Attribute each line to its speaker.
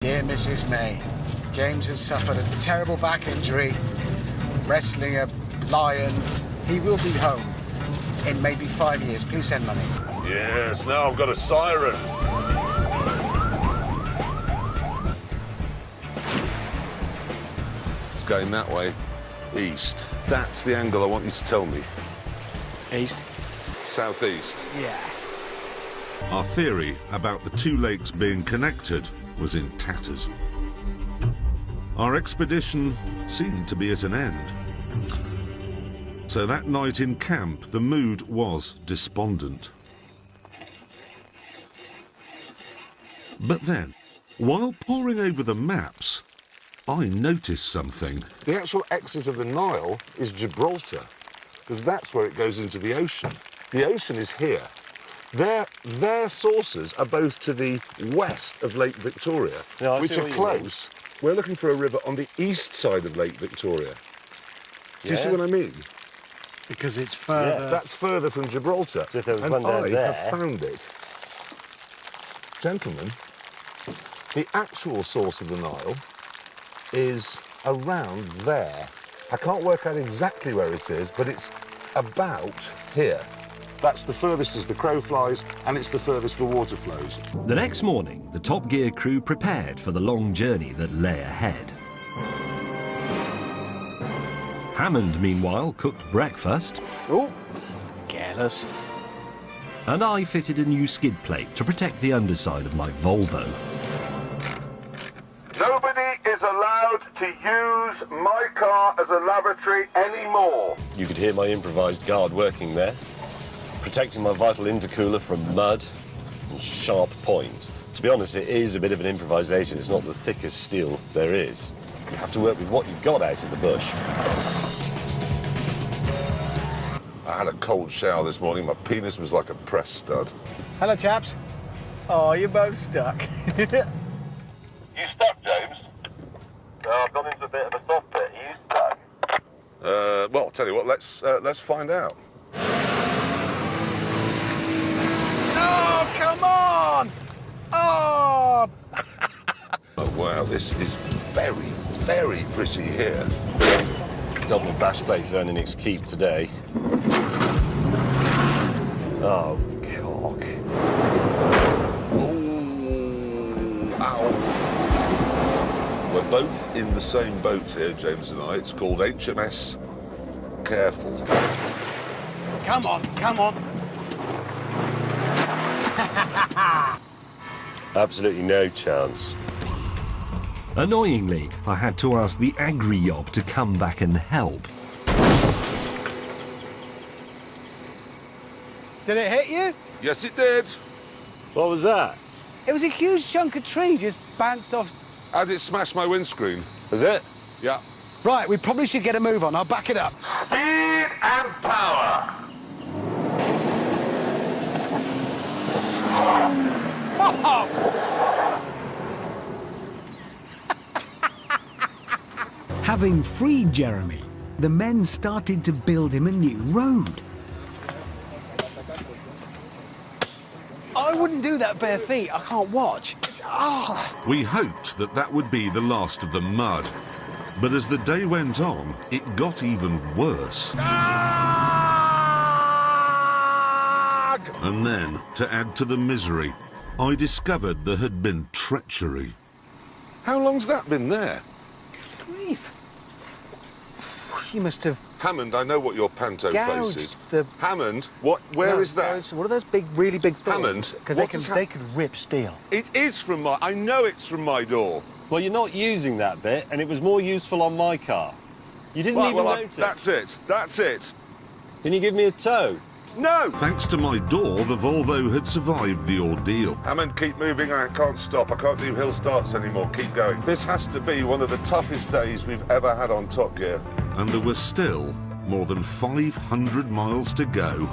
Speaker 1: Dear Mrs. May, James has suffered a terrible back injury, wrestling a lion. He will be home in maybe 5 years. Please send money.
Speaker 2: Yes, now I've got a siren. It's going that way, east. That's the angle I want you to tell me.
Speaker 1: East?
Speaker 2: Southeast.
Speaker 1: Yeah.
Speaker 3: Our theory about the two lakes being connected was in tatters. Our expedition seemed to be at an end. So that night in camp, the mood was despondent. But then, while poring over the maps, I noticed something.
Speaker 2: The actual exit of the Nile is Gibraltar, because that's where it goes into the ocean. The ocean is here. Their sources are both to the west of Lake Victoria, which are close. We're looking for a river on the east side of Lake Victoria. Do you see what I mean?
Speaker 1: Because it's further...
Speaker 2: Yes. That's further from Gibraltar.
Speaker 4: So if there was
Speaker 2: and
Speaker 4: one down
Speaker 2: I
Speaker 4: there...
Speaker 2: have found it. Gentlemen, the actual source of the Nile is around there. I can't work out exactly where it is, but it's about here. That's the furthest as the crow flies, and it's the furthest the water flows.
Speaker 5: The next morning, the Top Gear crew prepared for the long journey that lay ahead. Hammond, meanwhile, cooked breakfast.
Speaker 1: Oh, careless.
Speaker 5: And I fitted a new skid plate to protect the underside of my Volvo.
Speaker 2: Nobody is allowed to use my car as a lavatory anymore.
Speaker 4: You could hear my improvised guard working there, protecting my vital intercooler from mud and sharp points. To be honest, it is a bit of an improvisation. It's not the thickest steel there is. You have to work with what you've got out in the bush.
Speaker 2: I had a cold shower this morning. My penis was like a press stud.
Speaker 1: Hello, chaps. Oh, you're both stuck.
Speaker 4: You stuck, James? I've gone into a bit of a soft bit. Are you stuck?
Speaker 2: Well, I'll tell you what, let's find out.
Speaker 1: Oh, come on! Oh!
Speaker 2: Oh, wow, this is very, very pretty here.
Speaker 4: Double bash plate's earning its keep today. Oh, cock.
Speaker 2: Oh, ow. We're both in the same boat here, James and I. It's called HMS Careful.
Speaker 1: Come on, come on.
Speaker 4: Absolutely no chance.
Speaker 5: Annoyingly, I had to ask the agri-yob to come back and help.
Speaker 1: Did it hit you?
Speaker 2: Yes, it did.
Speaker 4: What was that?
Speaker 1: It was a huge chunk of tree just bounced off.
Speaker 2: How did it smash my windscreen?
Speaker 4: Was it?
Speaker 2: Yeah.
Speaker 1: Right, we probably should get a move on. I'll back it up.
Speaker 2: Speed and power.
Speaker 6: Having freed Jeremy, the men started to build him a new road.
Speaker 1: I wouldn't do that bare feet. I can't watch.
Speaker 3: We hoped that that would be the last of the mud. But as the day went on, it got even worse. And then, to add to the misery, I discovered there had been treachery.
Speaker 2: How long's that been there?
Speaker 1: Grief. You must have
Speaker 2: Hammond, I know what your panto face is.
Speaker 1: gouged the...
Speaker 2: Hammond, where is that?
Speaker 1: What are those big, really big things?
Speaker 2: Hammond,
Speaker 1: Because they could rip steel.
Speaker 2: It is from my... I know it's from my door.
Speaker 4: Well, you're not using that bit, and it was more useful on my car. You didn't even notice.
Speaker 2: That's it. That's it.
Speaker 4: Can you give me a tow?
Speaker 2: No!
Speaker 3: Thanks to my door, the Volvo had survived the ordeal.
Speaker 2: Hammond, keep moving. I can't stop. I can't do hill starts anymore. Keep going. This has to be one of the toughest days we've ever had on Top Gear.
Speaker 3: And there was still more than 500 miles to go.